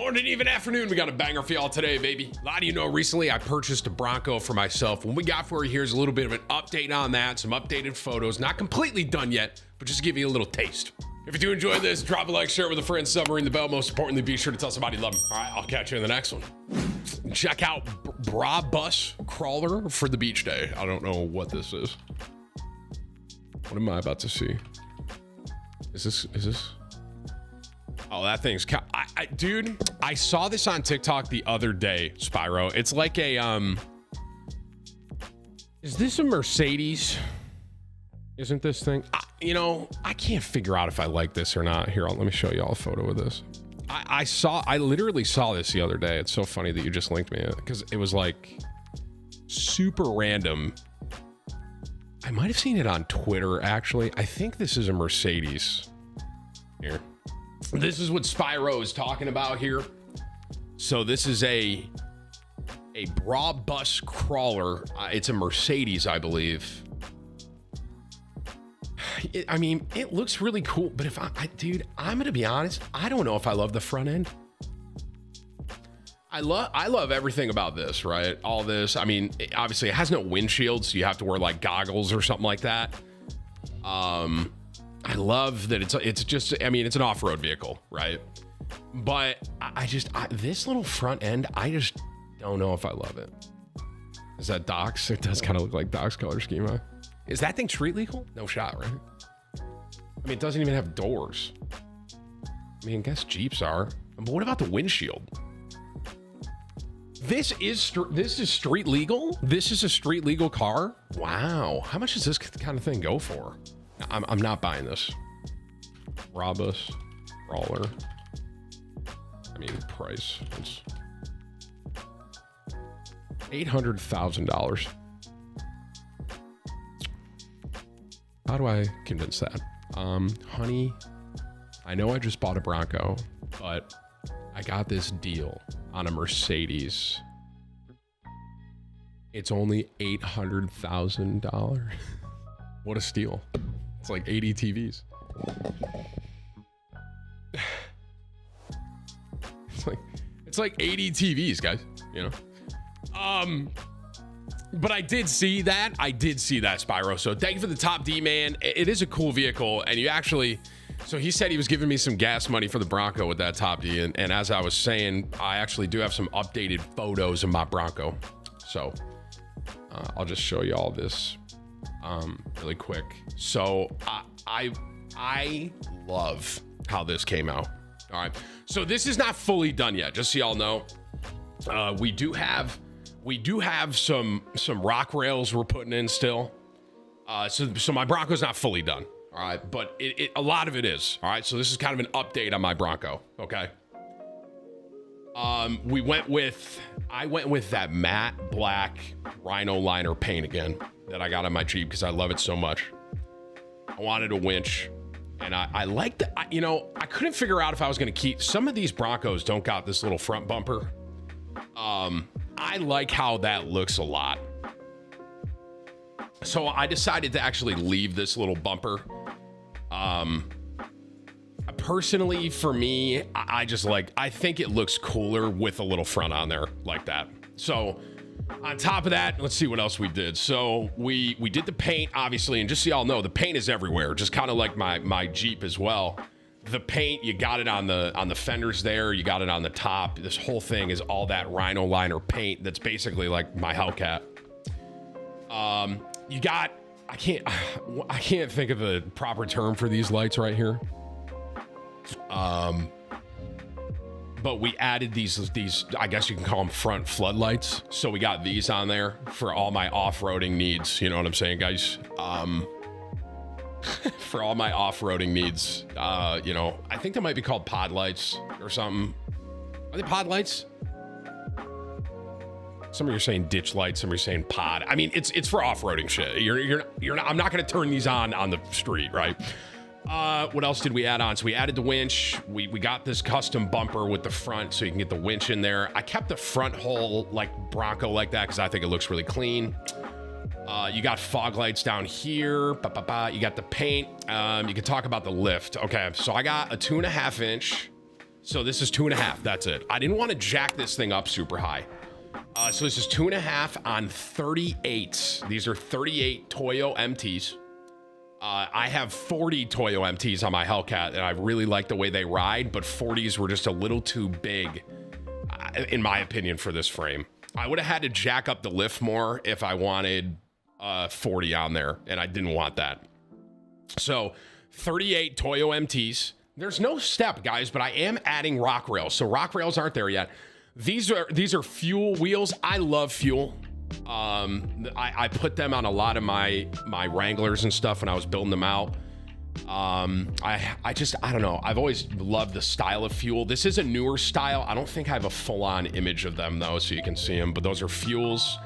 Morning, even afternoon. We got a banger for y'all today, baby. A lot of you know recently I purchased a Bronco for myself. When we got for you, here's a little bit of an update on that. Some updated photos. Not completely done yet, but just to give you a little taste. If you do enjoy this, drop a like, share it with a friend, sub, ring the bell. Most importantly, be sure to tell somebody you love them. All right, I'll catch you in the next one. Check out Bra Bus Crawler for the beach day. I don't know what this is. What am I about to see? Is this? Oh, that thing's dude, I saw this on TikTok the other day, Spyro. It's like a, is this a Mercedes? Isn't this thing? I can't figure out if I like this or not. Here, let me show y'all a photo of this. I literally saw this the other day. It's so funny that you just linked me because it was like super random. I might have seen it on Twitter, actually. I think this is a Mercedes. Here. This is what Spyro is talking about here. So this is a Bra Bus Crawler. It's a Mercedes, I believe. It looks really cool, but if dude, I'm gonna be honest, I don't know if I love the front end. I love everything about this, right? All this. Obviously it has no windshield, so you have to wear like goggles or something like that. I love that it's just, it's an off-road vehicle, right? But this little front end, I just don't know if I love it. Is that Doc's? It does kind of look like Doc's color scheme, huh? Is that thing street legal? No shot, right? It doesn't even have doors. I guess Jeeps are. But what about the windshield? This is street legal? This is a street legal car? Wow. How much does this kind of thing go for? I'm not buying this. Robus Crawler. Price. It's $800,000. How do I convince that? Honey, I know I just bought a Bronco, but I got this deal on a Mercedes. It's only $800,000. What a steal. It's like 80 TVs. It's like 80 TVs, guys, But I did see that. Spyro. So thank you for the top D, man. It is a cool vehicle. And so he said he was giving me some gas money for the Bronco with that top D. And as I was saying, I actually do have some updated photos of my Bronco. So I'll just show you all this really quick. So I love how this came out. All right. So this is not fully done yet, just so y'all know. We do have some rock rails we're putting in still. So my Bronco's not fully done. All right. But a lot of it is. All right. So this is kind of an update on my Bronco. Okay. I went with that matte black rhino liner paint again that I got on my Jeep because I love it so much. I wanted a winch. And I like that. I couldn't figure out if I was going to keep some of these Broncos don't got this little front bumper. I like how that looks a lot. So I decided to actually leave this little bumper. Personally, for me, I think it looks cooler with a little front on there like that. So on top of that, let's see what else we did. So we did the paint, obviously, and just so y'all know, the paint is everywhere, just kind of like my Jeep as well. The paint, you got it on the fenders there, you got it on the top. This whole thing is all that rhino liner paint that's basically like my Hellcat. You got, I can't think of the proper term for these lights right here. But we added these, I guess you can call them front floodlights. So we got these on there for all my off-roading needs. You know what I'm saying, guys? For all my off-roading needs, I think they might be called pod lights or something. Are they pod lights? Some of you are saying ditch lights, some of you are saying pod. It's for off-roading shit. You're not, I'm not going to turn these on the street, right? What else did we add on? So we added the winch. We got this custom bumper with the front so you can get the winch in there. I kept the front hole like Bronco like that because I think it looks really clean. You got fog lights down here. You got the paint. You can talk about the lift. Okay, so I got a 2.5 inch So this is 2.5. That's it. I didn't want to jack this thing up super high. So this is 2.5 on 38. These are 38 Toyo MTs. I have 40 Toyo MTs on my Hellcat, and I really like the way they ride, but 40s were just a little too big, in my opinion, for this frame. I would have had to jack up the lift more if I wanted 40 on there, and I didn't want that. So 38 Toyo MTs. There's no step, guys, but I am adding rock rails. So rock rails aren't there yet. These are fuel wheels. I love fuel. I put them on a lot of my Wranglers and stuff when I was building them out. I don't know. I've always loved the style of fuel. This is a newer style. I don't think I have a full-on image of them though, so you can see them, but those are fuels.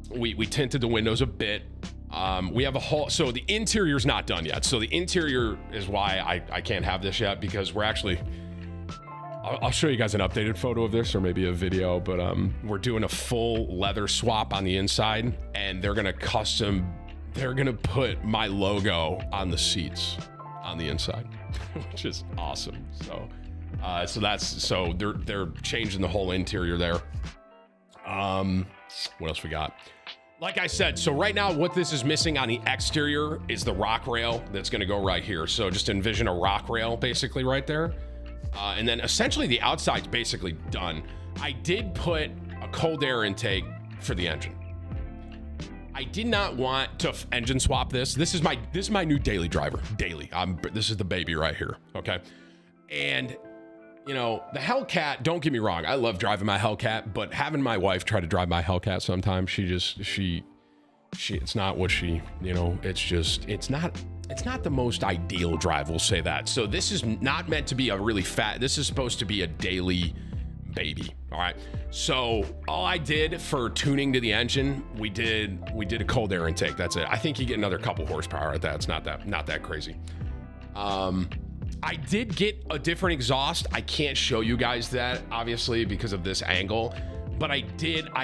We tinted the windows a bit. We have a whole, so the interior's not done yet. So the interior is why I can't have this yet, because we're actually, I'll show you guys an updated photo of this or maybe a video, but we're doing a full leather swap on the inside, and they're gonna put my logo on the seats on the inside, which is awesome. So they're changing the whole interior there. What else we got? Like I said, so right now what this is missing on the exterior is the rock rail that's gonna go right here. So just envision a rock rail basically right there. And then essentially the outside's basically done. I did put a cold air intake for the engine. I did not want to engine swap this. This is my new daily driver. Daily. This is the baby right here. Okay. And you know, the Hellcat, don't get me wrong, I love driving my Hellcat, but having my wife try to drive my Hellcat sometimes, it's not what she, you know, it's not the most ideal drive, we'll say that. So this is not meant to be a really this is supposed to be a daily baby, all right? So all I did for tuning to the engine, we did a cold air intake, that's it. I think you get another couple horsepower at that. It's not that crazy. I did get a different exhaust. I can't show you guys that, obviously, because of this angle, but I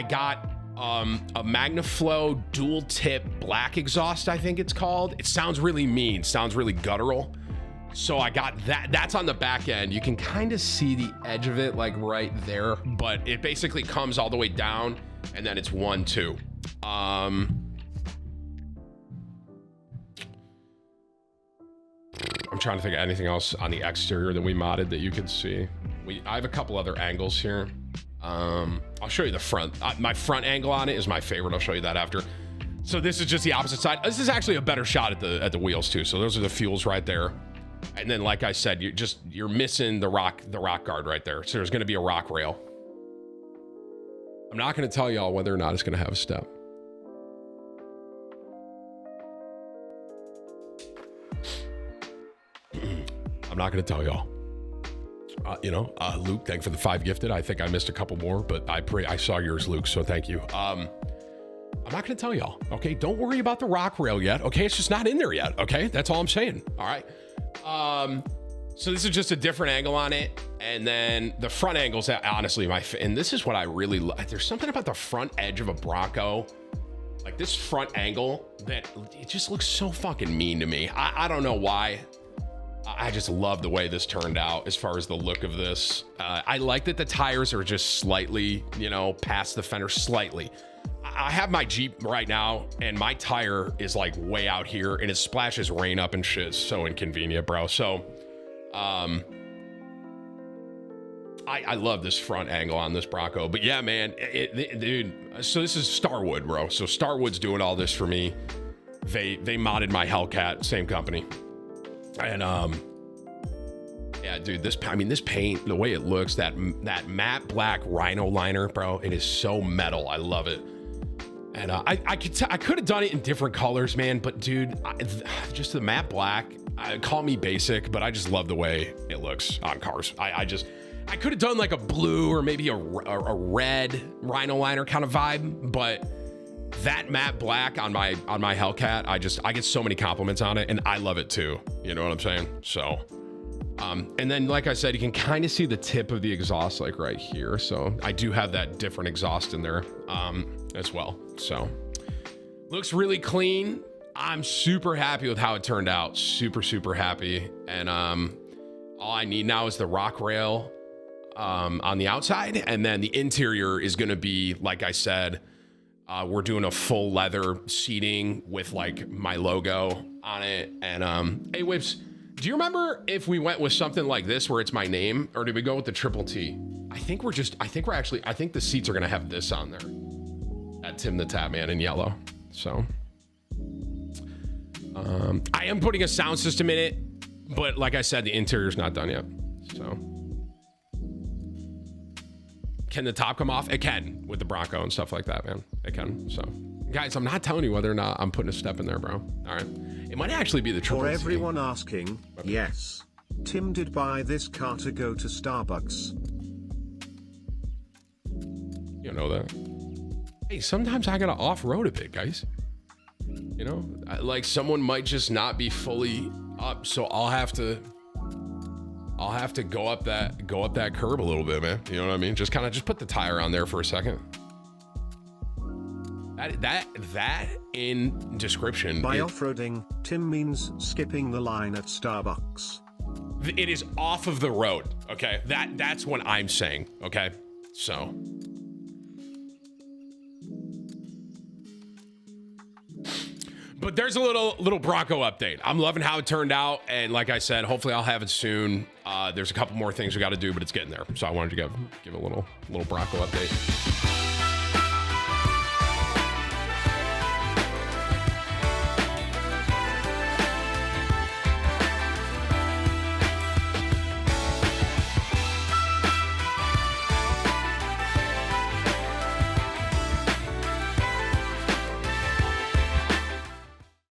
got a Magnaflow dual tip black exhaust, I think it's called. It sounds really mean, sounds really guttural. So I got that. That's on the back end. You can kind of see the edge of it like right there, but it basically comes all the way down and then it's 1, 2. I'm trying to think of anything else on the exterior that we modded that you can see. I have a couple other angles here. I'll show you the front. My front angle on it is my favorite. I'll show you that after. So this is just the opposite side. This is actually a better shot at the wheels too. So those are the fuels right there. And then, like I said, you're missing the rock guard right there. So there's going to be a rock rail. I'm not going to tell y'all whether or not it's going to have a step. I'm not going to tell y'all. Luke, thank you for the 5 gifted. I think I missed a couple more, but I saw yours, Luke, so thank you. I'm not going to tell y'all, okay? Don't worry about the rock rail yet, okay? It's just not in there yet, okay? That's all I'm saying, all right? So this is just a different angle on it, and then the front angle's honestly and this is what I really like. There's something about the front edge of a Bronco, like this front angle, that it just looks so fucking mean to me. I don't know why. I just love the way this turned out as far as the look of this. I like that the tires are just slightly, past the fender slightly. I have my Jeep right now and my tire is like way out here and it splashes rain up and shit. It's so inconvenient, bro. So, I love this front angle on this Bronco, but yeah, man, dude, so this is Starwood, bro. So Starwood's doing all this for me. They modded my Hellcat, same company. And yeah, dude, this paint, the way it looks, that matte black rhino liner, bro, it is so metal. I love it. And I could have done it in different colors, man, but dude, just the matte black, call me basic, but I just love the way it looks on cars. I could have done like a blue or maybe a red rhino liner kind of vibe, but that matte black on my Hellcat, I get so many compliments on it and I love it too. You know what I'm saying? So, and then like I said, you can kind of see the tip of the exhaust like right here. So I do have that different exhaust in there, as well. So looks really clean. I'm super happy with how it turned out. Super, super happy. And, all I need now is the rock rail on the outside, and then the interior is going to be, like I said, we're doing a full leather seating with like my logo on it. And hey Whips, do you remember if we went with something like this where it's my name, or did we go with the triple T? I think the seats are gonna have this on there at Timthetatman in yellow. So I am putting a sound system in it, but like I said, the interior's not done yet. So can the top come off? It can, with the Bronco and stuff like that, man. It can. So guys, I'm not telling you whether or not I'm putting a step in there, bro. All right. It might actually be the triple For T. everyone asking, yes, Tim did buy this car to go to Starbucks. You know that. Hey, sometimes I gotta off-road a bit, guys. You know, like someone might just not be fully up, so I'll have to go up that curb a little bit, man. You know what I mean? Just put the tire on there for a second. That in description. By off-roading, Tim means skipping the line at Starbucks. It is off of the road. Okay, that's what I'm saying. Okay, so. But there's a little Bronco update. I'm loving how it turned out, and like I said, hopefully I'll have it soon. There's a couple more things we got to do, but it's getting there. So I wanted to give a little Bronco update.